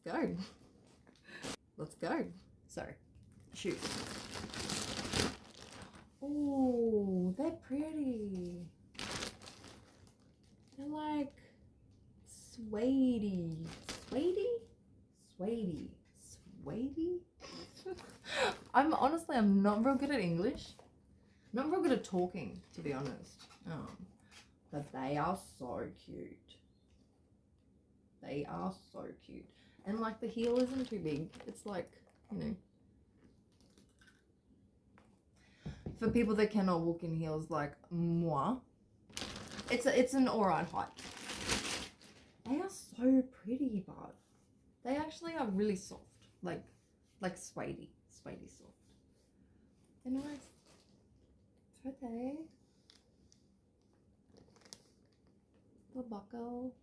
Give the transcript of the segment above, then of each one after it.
let's go. Let's go. So, shoes. Oh, they're pretty. They're like suede-y. Suede-y? I'm not real good at English. Not real good at talking, to be honest. But they are so cute. They are so cute. And like the heel isn't too big. It's like, you know, for people that cannot walk in heels like moi, it's an alright height. They are so pretty, but they actually are really soft, like suede soft. They're nice. It's okay. The buckle.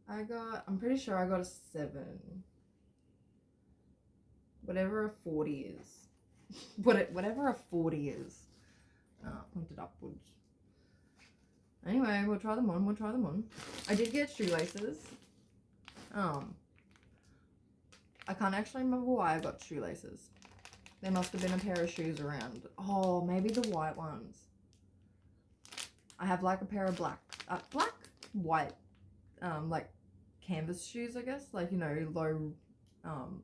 I'm pretty sure I got a 7. Whatever a 40 is. Whatever a 40 is. Pointed upwards. Anyway, we'll try them on. I did get shoelaces. I can't actually remember why I got shoelaces. There must have been a pair of shoes around. Oh, maybe the white ones. I have like a pair of white, like canvas shoes, I guess. Like, you know,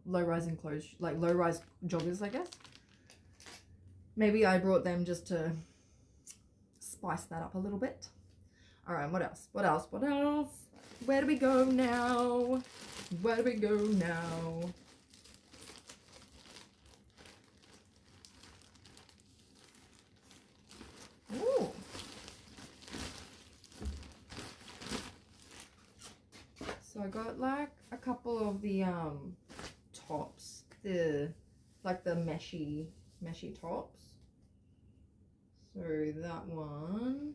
low rise enclosed, like low rise joggers, I guess. Maybe I brought them just to spice that up a little bit. All right, what else? Where do we go now? Ooh. So I got like a couple of the tops, the meshy tops. So that one,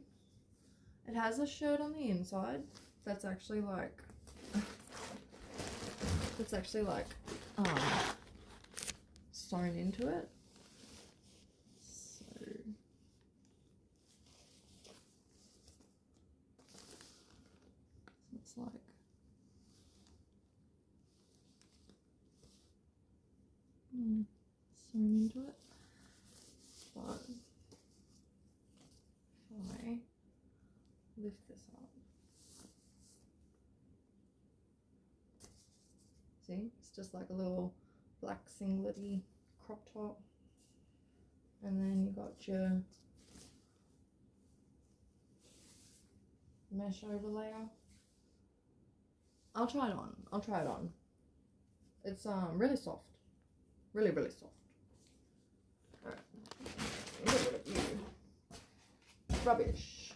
it has a shirt on the inside that's actually like sewn into it. So it's like sewn into it. But if I lift this up, see, it's just like a little black singlet-y crop top, and then you got your mesh overlayer. I'll try it on. It's really soft, really soft. All right, get rid of you. Rubbish.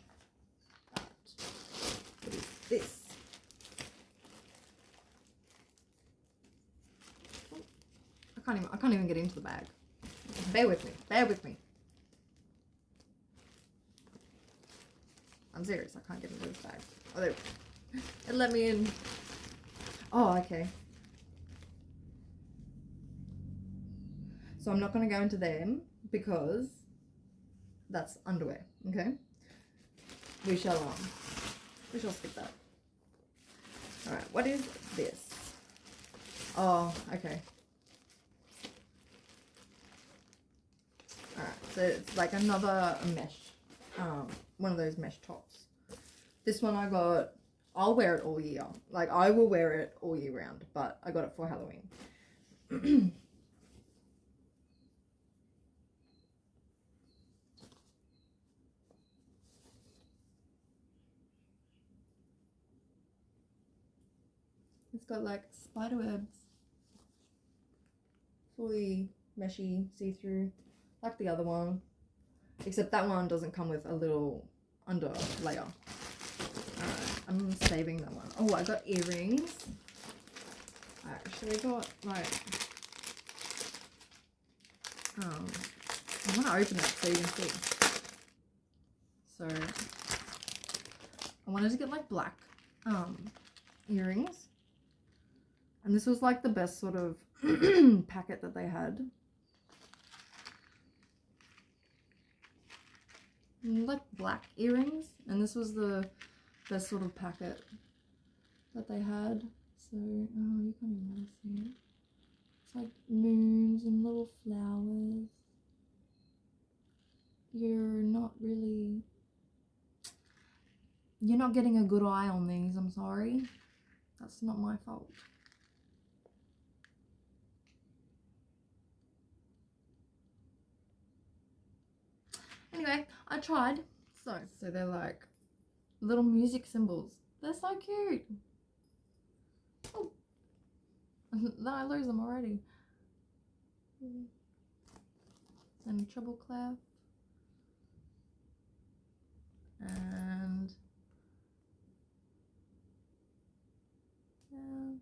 Right. What is this? Oh, I can't even get into the bag. Bear with me. I'm serious. I can't get into this bag. Oh, there we go. It let me in. Oh, okay. So I'm not going to go into them because that's underwear. Okay. We shall skip that. All right. What is this? Oh, okay. All right. So it's like another mesh. One of those mesh tops. This one I got, I'll wear it all year. Like, I will wear it all year round, but I got it for Halloween. It's got like spider webs. Fully meshy, see-through, like the other one. Except that one doesn't come with a little under layer. Alright, I'm saving that one. Oh, I got earrings. I actually got like I'm gonna open it so you can see. So I wanted to get like black earrings. And this was like the best sort of packet that they had. Like black earrings, and this was the best sort of packet that they had. So, oh, you can't even really see it. It's like moons and little flowers. You're not getting a good eye on these, I'm sorry. That's not my fault. Anyway, I tried. So they're like little music symbols. They're so cute. Oh, then I lose them already. And a treble clef. And yeah,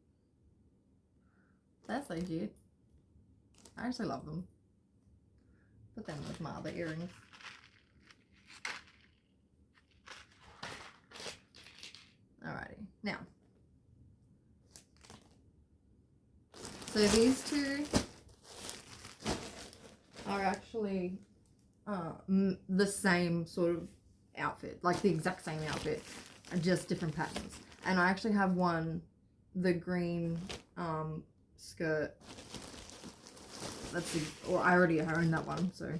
they're so cute. I actually love them. Put them with my other earrings. Alrighty, now. So these two are actually the same sort of outfit, like the exact same outfit, just different patterns. And I actually have one, the green skirt. That's the, or I already own that one, so.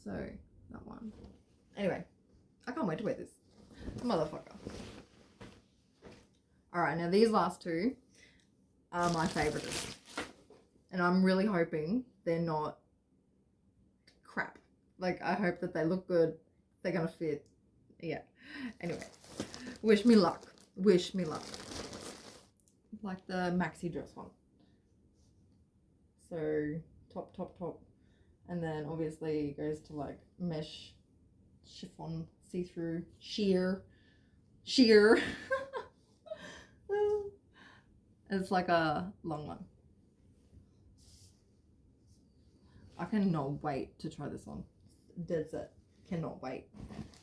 So, that one. Anyway, I can't wait to wear this. Motherfucker. Alright, now these last two are my favorites. And I'm really hoping they're not crap. Like, I hope that they look good. They're gonna fit. Yeah. Anyway, wish me luck. Wish me luck. Like the maxi dress one. So, top. And then obviously it goes to like mesh, chiffon, see-through, sheer. It's like a long one. I cannot wait to try this on. Dead set. Cannot wait.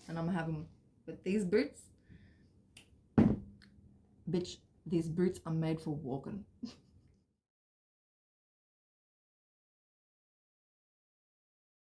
And I'm gonna have them with these boots. Bitch, these boots are made for walking.